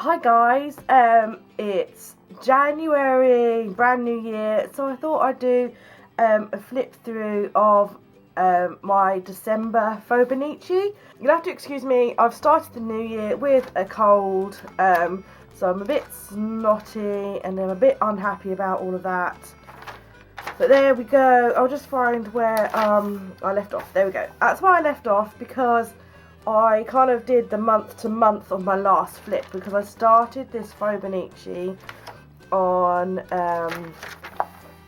Hi guys, it's January, brand new year, so I thought I'd do a flip through of my December Fauxbonichi. You'll have to excuse me, I've started the new year with a cold, so I'm a bit snotty and I'm a bit unhappy about all of that. But there we go. I'll just find where I left off. There we go. That's where I left off because I kind of did the month to month of my last flip, because I started this Fauxbonichi on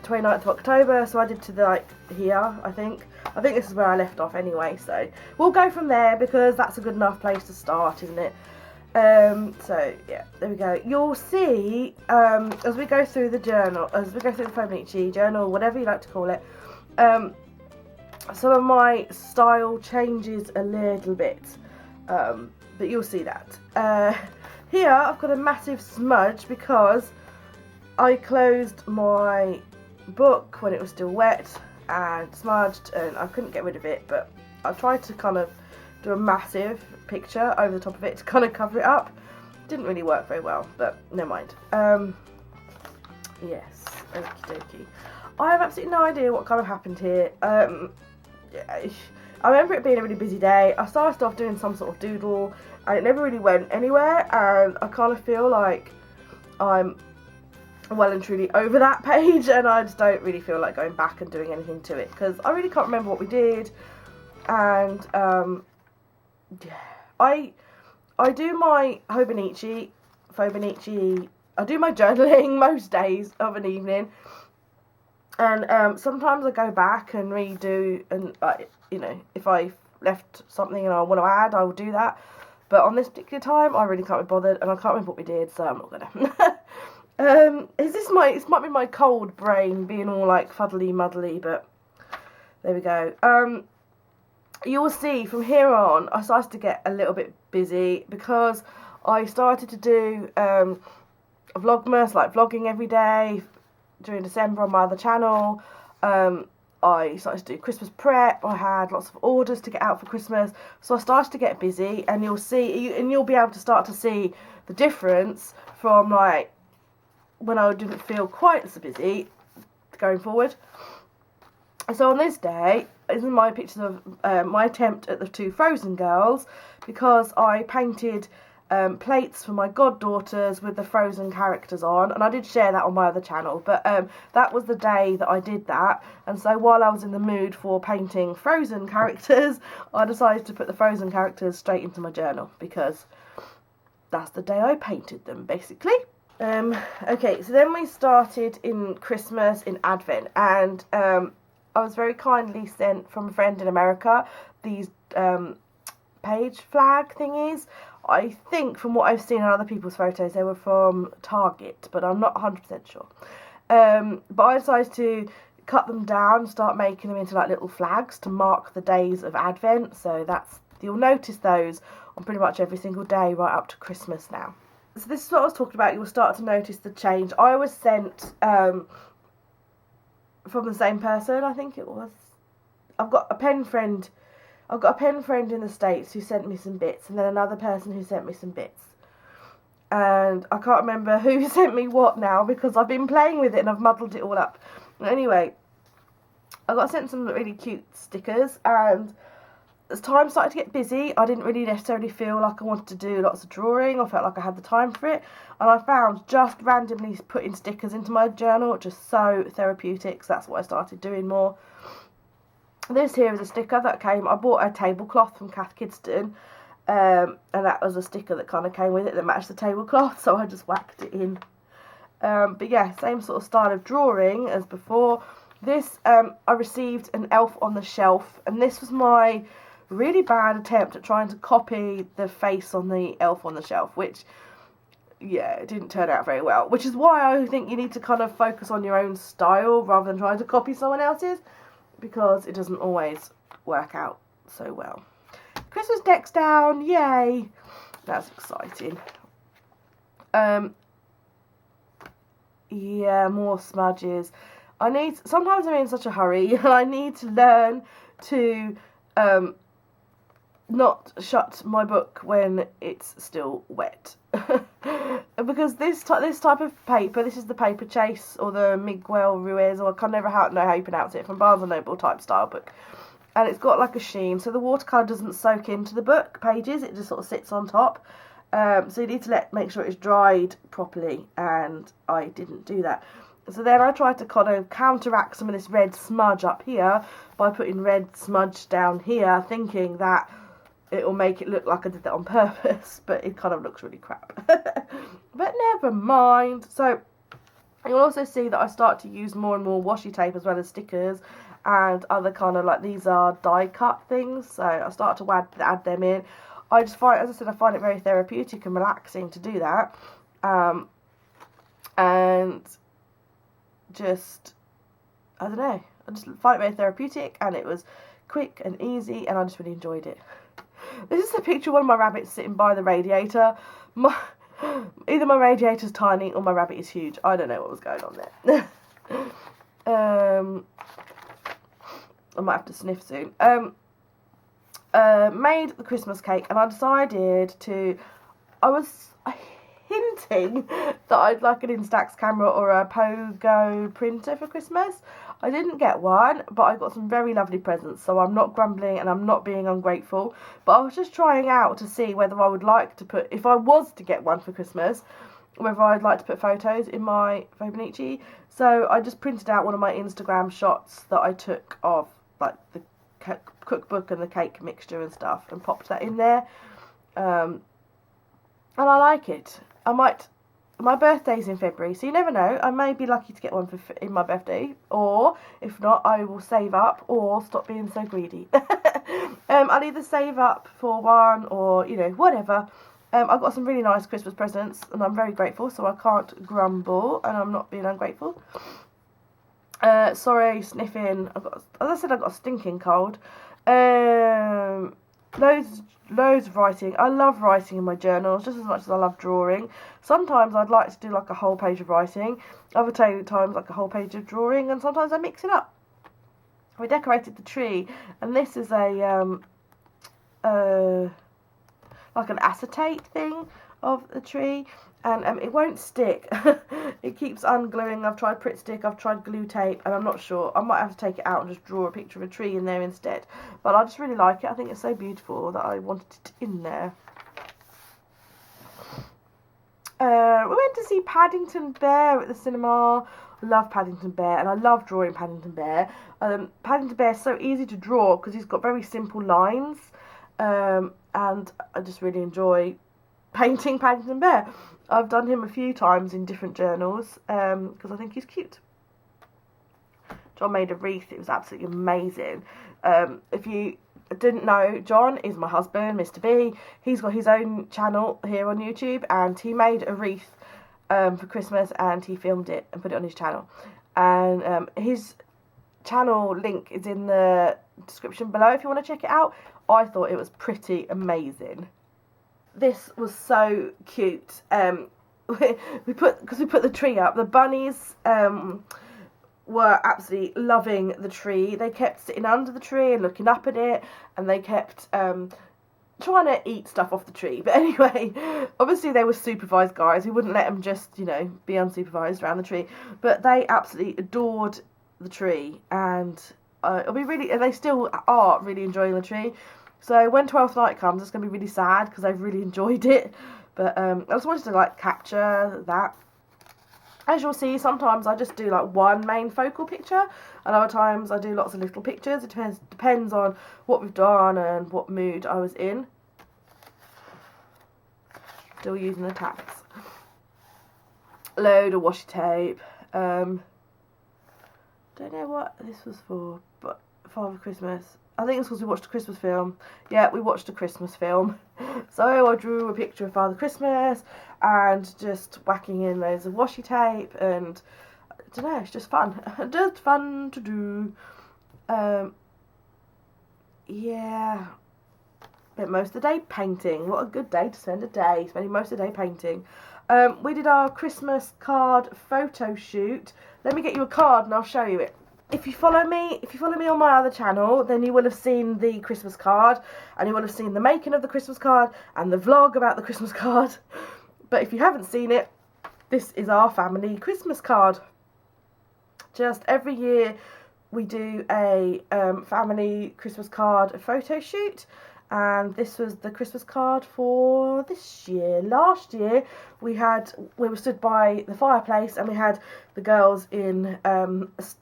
29th of October, so I did to the, like, here, I think this is where I left off anyway, so we'll go from there because that's a good enough place to start, isn't it? So yeah, there we go. You'll see as we go through the journal, as we go through the Fauxbonichi journal, whatever you like to call it, some of my style changes a little bit, but you'll see that. Here I've got a massive smudge because I closed my book when it was still wet and smudged and I couldn't get rid of it, but I tried to kind of do a massive picture over the top of it to kind of cover it up. Didn't really work very well, but never mind. Yes, okie dokie. I have absolutely no idea what kind of happened here. I remember it being a really busy day. I started off doing some sort of doodle and it never really went anywhere, and I kind of feel like I'm well and truly over that page and I just don't really feel like going back and doing anything to it because I really can't remember what we did. And yeah, I do my Fauxbonichi, I do my journaling most days of an evening, and sometimes I go back and redo, and you know, if I left something and I want to add, I will do that. But on this particular time, I really can't be bothered, and I can't remember what we did, so I'm not gonna. It might be my cold brain being all like fuddly muddly, but there we go. You will see from here on, I started to get a little bit busy because I started to do Vlogmas, like vlogging every day during December on my other channel. I started to do Christmas prep. I had lots of orders to get out for Christmas, so I started to get busy, and you'll see, and you'll be able to start to see the difference from like when I didn't feel quite so busy going forward. So on this day, this is my pictures of my attempt at the two Frozen girls, because I painted plates for my goddaughters with the Frozen characters on, and I did share that on my other channel, but that was the day that I did that, and so while I was in the mood for painting Frozen characters, I decided to put the Frozen characters straight into my journal, because that's the day I painted them, basically. Okay, so then we started in Christmas, in Advent, and I was very kindly sent from a friend in America these page flag thingies. I think from what I've seen on other people's photos, they were from Target, but I'm not 100% sure. But I decided to cut them down, start making them into like little flags to mark the days of Advent. So you'll notice those on pretty much every single day right up to Christmas now. So this is what I was talking about. You'll start to notice the change. I was sent from the same person, I think it was. I've got a pen friend in the States who sent me some bits, and then another person who sent me some bits. And I can't remember who sent me what now because I've been playing with it and I've muddled it all up. Anyway, I got sent some really cute stickers, and as time started to get busy, I didn't really necessarily feel like I wanted to do lots of drawing. I felt like I had the time for it, and I found just randomly putting stickers into my journal just so therapeutic, so that's what I started doing more. This here is a sticker that came, I bought a tablecloth from Cath Kidston, and that was a sticker that kind of came with it that matched the tablecloth, so I just whacked it in. But yeah, same sort of style of drawing as before. This, I received an Elf on the Shelf, and this was my really bad attempt at trying to copy the face on the Elf on the Shelf, which, yeah, it didn't turn out very well, which is why I think you need to kind of focus on your own style rather than trying to copy someone else's, because it doesn't always work out so well. Christmas deck's down, yay! That's exciting. Yeah, more smudges. Sometimes I'm in such a hurry and I need to learn to not shut my book when it's still wet. Because this type of paper, this is the Paper Chase or the Miguel Ruiz, or I can never know how you pronounce it, from Barnes & Noble type style book. And it's got like a sheen, so the watercolour doesn't soak into the book pages, it just sort of sits on top. So you need to make sure it's dried properly, and I didn't do that. So then I tried to kind of counteract some of this red smudge up here by putting red smudge down here, thinking that it will make it look like I did that on purpose, but it kind of looks really crap. But never mind. So you'll also see that I start to use more and more washi tape as well as stickers and other kind of, like, these are die cut things, so I start to add them in. I just find, as I said, I find it very therapeutic and relaxing to do that. And just, I don't know, I just find it very therapeutic, and it was quick and easy, and I just really enjoyed it. This is a picture of one of my rabbits sitting by the radiator. Either my radiator's tiny or my rabbit is huge. I don't know what was going on there. I might have to sniff soon. Made the Christmas cake, and I decided to, I was hinting that I'd like an Instax camera or a Pogo printer for Christmas. I didn't get one, but I got some very lovely presents, so I'm not grumbling and I'm not being ungrateful. But I was just trying out to see whether I would like to put, if I was to get one for Christmas, whether I'd like to put photos in my Fauxbonichi. So I just printed out one of my Instagram shots that I took of, like, the cookbook and the cake mixture and stuff, and popped that in there. And I like it. My birthday's in February, so you never know. I may be lucky to get one in my birthday, or if not, I will save up or stop being so greedy. I'll either save up for one or, you know, whatever. I've got some really nice Christmas presents, and I'm very grateful, so I can't grumble, and I'm not being ungrateful. Sorry, sniffing. As I said, I've got a stinking cold. Loads of writing. I love writing in my journals just as much as I love drawing. Sometimes I'd like to do like a whole page of writing, other times like a whole page of drawing, and sometimes I mix it up. We decorated the tree, and this is a like an acetate thing of the tree, and it won't stick. It keeps ungluing. I've tried Pritt Stick, I've tried glue tape, and I'm not sure. I might have to take it out and just draw a picture of a tree in there instead. But I just really like it. I think it's so beautiful that I wanted it in there. We went to see Paddington Bear at the cinema. I love Paddington Bear, and I love drawing Paddington Bear. Paddington Bear is so easy to draw because he's got very simple lines, and I just really enjoy painting Paddington Bear. I've done him a few times in different journals because I think he's cute. John made a wreath. It was absolutely amazing. If you didn't know, John is my husband, Mr. B. He's got his own channel here on YouTube, and he made a wreath for Christmas, and he filmed it and put it on his channel. And his channel link is in the description below if you want to check it out. I thought it was pretty amazing. This was so cute. We put the tree up. The bunnies were absolutely loving the tree. They kept sitting under the tree and looking up at it, and they kept trying to eat stuff off the tree. But anyway, obviously they were supervised guys. We wouldn't let them just, you know, be unsupervised around the tree. But they absolutely adored the tree, and they still are really enjoying the tree. So when 12th night comes, it's going to be really sad because I've really enjoyed it. But I just wanted to, like, capture that. As you'll see, sometimes I just do, like, one main focal picture, and other times I do lots of little pictures. It depends on what we've done and what mood I was in. Still using the tacks. Load of washi tape. Don't know what this was for, but Father Christmas. I think it's because we watched a Christmas film. Yeah, we watched a Christmas film. So I drew a picture of Father Christmas and just whacking in loads of washi tape, and I don't know, it's just fun. Just fun to do. Yeah. Spent most of the day painting. What a good day to spend a day. Spending most of the day painting. We did our Christmas card photo shoot. Let me get you a card and I'll show you it. if you follow me on my other channel, then you will have seen the Christmas card, and you will have seen the making of the Christmas card and the vlog about the Christmas card. But if you haven't seen it, this is our family Christmas card. Just every year we do a family Christmas card photo shoot, and this was the Christmas card for this year. Last year we were stood by the fireplace and we had the girls in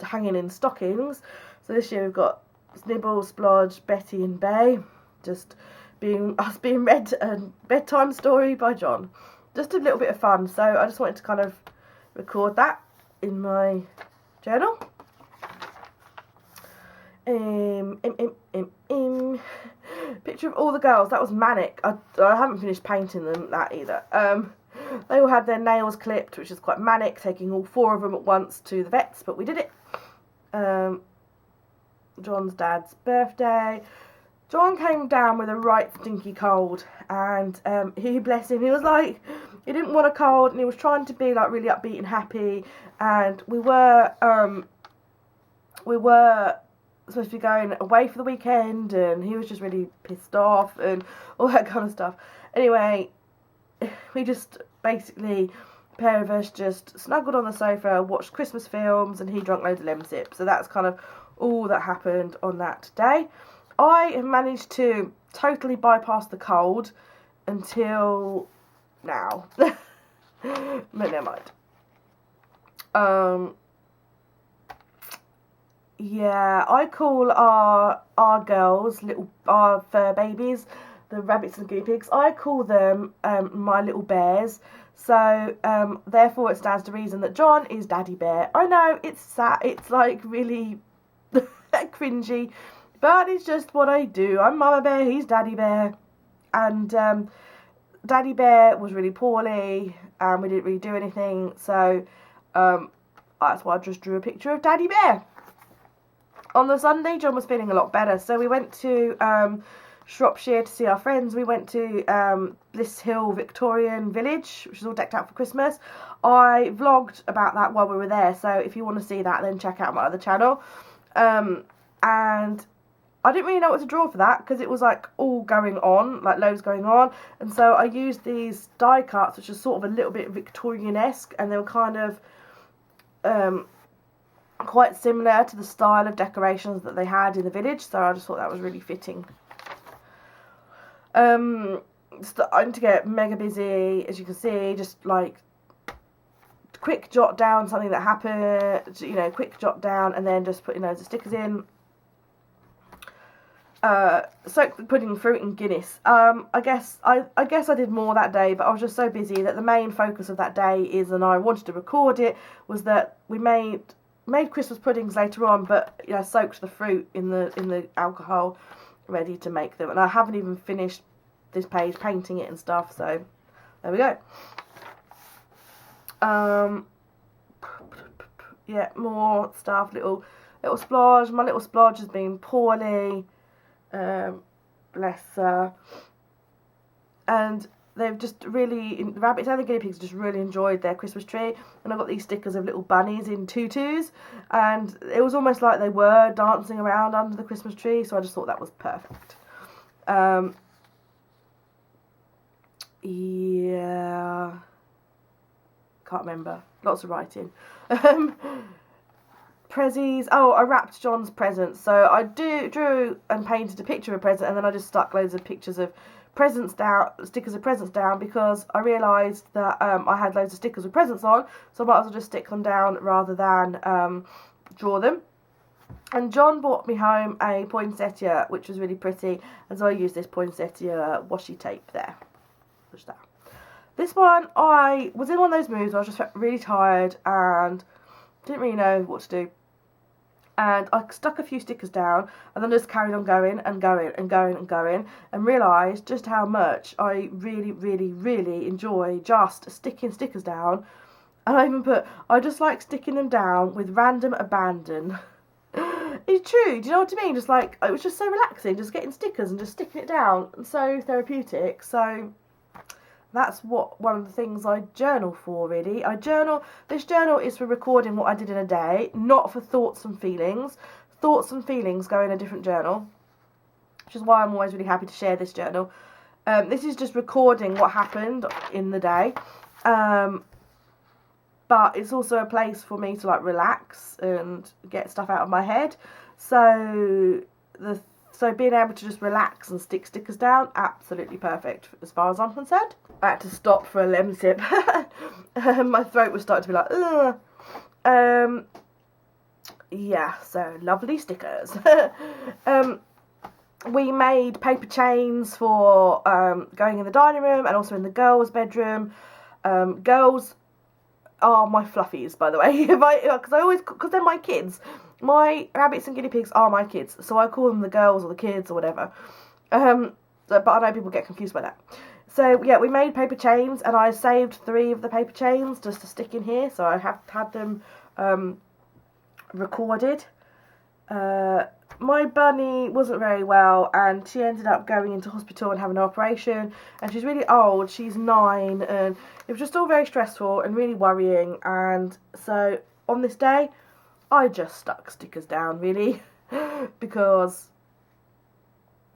hanging in stockings. So this year we've got Snibble, Splodge, Betty and Bay just being read a bedtime story by John. Just a little bit of fun, so I just wanted to kind of record that in my journal. Picture of all the girls. That was manic. I haven't finished painting them that either. They all had their nails clipped, which is quite manic, taking all 4 of them at once to the vets, but we did it. John's dad's birthday. John came down with a right stinky cold, and he, bless him, he was like, he didn't want a cold, and he was trying to be like really upbeat and happy, and we were supposed to be going away for the weekend, and he was just really pissed off and all that kind of stuff. Anyway, we just basically, a pair of us just snuggled on the sofa, watched Christmas films, and he drank loads of lemon sip. So that's kind of all that happened on that day. I have managed to totally bypass the cold until now. But never mind. Yeah, I call our girls, our fur babies, the rabbits and guinea pigs, I call them my little bears. So therefore it stands to reason that John is Daddy Bear. I know, it's sad, it's like really cringy, but it's just what I do. I'm Mama Bear, he's Daddy Bear. And Daddy Bear was really poorly and we didn't really do anything, so that's why I just drew a picture of Daddy Bear. On the Sunday, John was feeling a lot better, so we went to Shropshire to see our friends. We went to Bliss Hill Victorian Village, which is all decked out for Christmas. I vlogged about that while we were there, so if you want to see that, then check out my other channel. And I didn't really know what to draw for that, because it was like all going on, like loads going on, and so I used these die cuts, which are sort of a little bit Victorian-esque, and they were kind of quite similar to the style of decorations that they had in the village, so I just thought that was really fitting. Starting to get mega busy, as you can see, just like quick jot down something that happened, you know, quick jot down, and then just putting loads of stickers in. Soaked the pudding, fruit and Guinness. I guess I did more that day, but I was just so busy that the main focus of that day is, and I wanted to record it, was that we made Christmas puddings later on, but you know, soaked the fruit in the alcohol, ready to make them. And I haven't even finished this page painting it and stuff, so there we go. Yeah, more stuff. Little Splodge. My little Splodge has been poorly. Bless her. And they've just really, the rabbits and the guinea pigs just really enjoyed their Christmas tree. And I got these stickers of little bunnies in tutus, and it was almost like they were dancing around under the Christmas tree, so I just thought that was perfect. Yeah, can't remember, lots of writing. Prezzies. Oh, I wrapped John's presents. So I drew and painted a picture of a present, and then I just stuck loads of pictures of presents down, stickers of presents down, because I realised that I had loads of stickers with presents on, so I might as well just stick them down rather than draw them. And John brought me home a poinsettia, which was really pretty, and so I used this poinsettia washi tape there. Just that. This one, I was in one of those moods where I just felt really tired and didn't really know what to do. And I stuck a few stickers down, and then just carried on going and going and going and going, and realised just how much I really, really, really enjoy just sticking stickers down. And I even put, I just like sticking them down with random abandon. It's true, do you know what I mean? Just like, it was just so relaxing, just getting stickers and just sticking it down, and so therapeutic. So That's one of the things I journal for, really. This journal is for recording what I did in a day, not for thoughts and feelings. Thoughts and feelings go in a different journal, which is why I'm always really happy to share this journal. This is just recording what happened in the day. But it's also a place for me to like relax and get stuff out of my head. So being able to just relax and stick stickers down, absolutely perfect as far as I'm concerned. I had to stop for a lemon sip. My throat was starting to be like, ugh. Yeah, so lovely stickers. We made paper chains for going in the dining room and also in the girls' bedroom. Girls are my fluffies, by the way, because they're my kids. My rabbits and guinea pigs are my kids, so I call them the girls or the kids or whatever. But I know people get confused by that. So yeah, we made paper chains, and I saved 3 of the paper chains just to stick in here. So I have had them recorded. My bunny wasn't very well, and she ended up going into hospital and having an operation, and she's really old, she's 9, and it was just all very stressful and really worrying. And so on this day I just stuck stickers down, really, because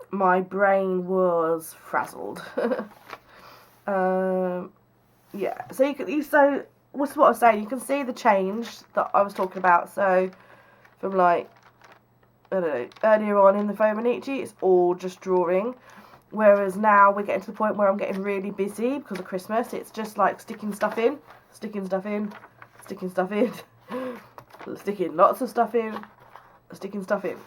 my brain was frazzled. Yeah, so what's what I was saying, you can see the change that I was talking about. So from like, I don't know, earlier on in the Fauxbonichi, it's all just drawing. Whereas now we're getting to the point where I'm getting really busy because of Christmas. It's just like sticking stuff in, sticking stuff in, sticking stuff in, sticking lots of stuff in, sticking stuff in.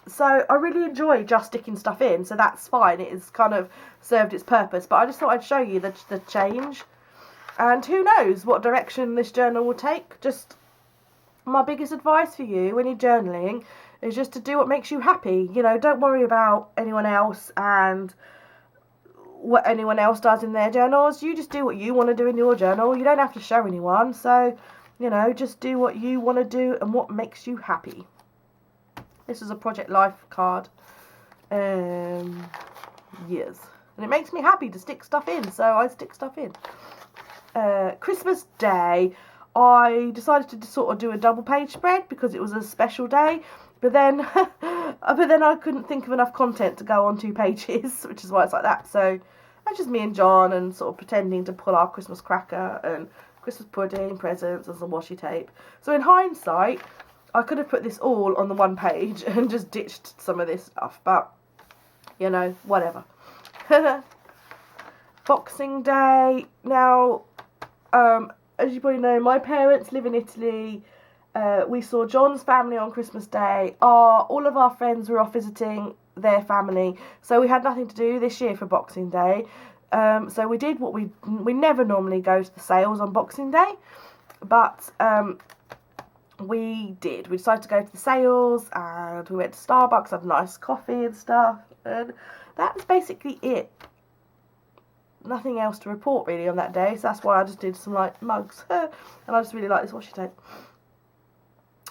So I really enjoy just sticking stuff in, so that's fine. It has kind of served its purpose. But I just thought I'd show you the change. And who knows what direction this journal will take. Just my biggest advice for you when you're journaling is just to do what makes you happy. You know, don't worry about anyone else and what anyone else does in their journals. You just do what you want to do in your journal. You don't have to show anyone. So, you know, just do what you want to do and what makes you happy. This is a Project Life card. Yes. And it makes me happy to stick stuff in, so I stick stuff in. Christmas Day, I decided to sort of do a double page spread because it was a special day, but then I couldn't think of enough content to go on 2 pages, which is why it's like that. So that's just me and John and sort of pretending to pull our Christmas cracker and Christmas pudding, presents and some washi tape. So in hindsight, I could have put this all on the 1 page and just ditched some of this stuff, but you know, whatever. Boxing Day. Now, as you probably know, my parents live in Italy. We saw John's family on Christmas Day. All of our friends were off visiting their family, so we had nothing to do this year for Boxing Day. So we did what we never normally go to the sales on Boxing Day, but we did. We decided to go to the sales, and we went to Starbucks, had a nice coffee and stuff, and that was basically it. Nothing else to report really on that day, so that's why I just did some like mugs. And I just really like this washi tape.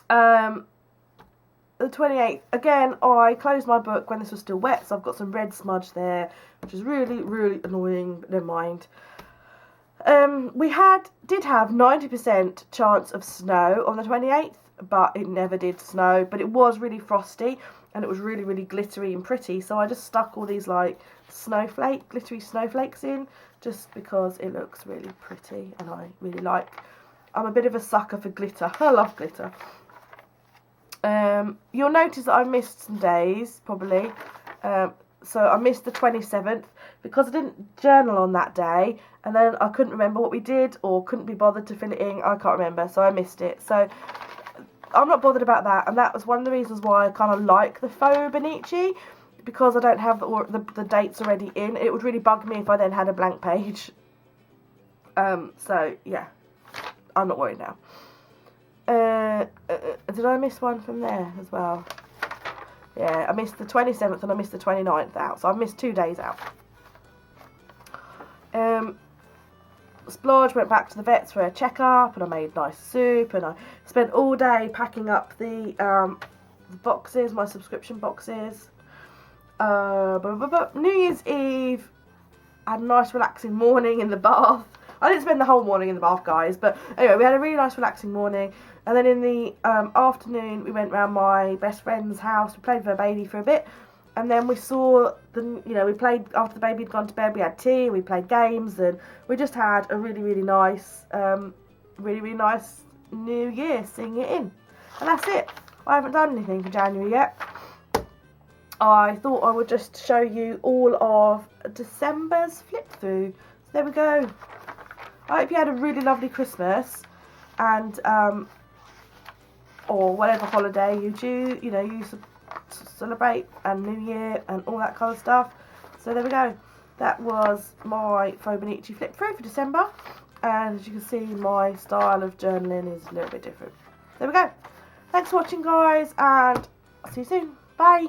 The 28th, again, I closed my book when this was still wet, so I've got some red smudge there, which is really, really annoying, but never mind. We did have 90% chance of snow on the 28th, but it never did snow. But it was really frosty, and it was really, really glittery and pretty, so I just stuck all these like glittery snowflakes in, just because it looks really pretty, and I really like. I'm a bit of a sucker for glitter. I love glitter. You'll notice that I missed some days, probably. So I missed the 27th because I didn't journal on that day, and then I couldn't remember what we did or couldn't be bothered to fill it in. I can't remember, so I missed it. So I'm not bothered about that, and that was one of the reasons why I kind of like the Fauxbonichi, because I don't have the dates already in. It would really bug me if I then had a blank page. So yeah, I'm not worried now. Did I miss one from there as well? Yeah, I missed the 27th and I missed the 29th out, so I've missed 2 days out. Splodge went back to the vets for a check-up, and I made nice soup, and I spent all day packing up the boxes, my subscription boxes. New Year's Eve, had a nice relaxing morning in the bath. I didn't spend the whole morning in the bath, guys, but anyway, we had a really nice relaxing morning. And then in the afternoon, we went round my best friend's house. We played with her baby for a bit, and then we saw we played after the baby had gone to bed. We had tea, we played games, and we just had a really, really nice, really nice New Year, seeing it in. And that's it. I haven't done anything for January yet. I thought I would just show you all of December's flip through. So there we go. I hope you had a really lovely Christmas, and or whatever holiday you do, you celebrate, and New Year and all that kind of stuff. So there we go. That was my Fauxbonichi flip through for December, and as you can see, my style of journaling is a little bit different. There we go. Thanks for watching, guys, and I'll see you soon. Bye.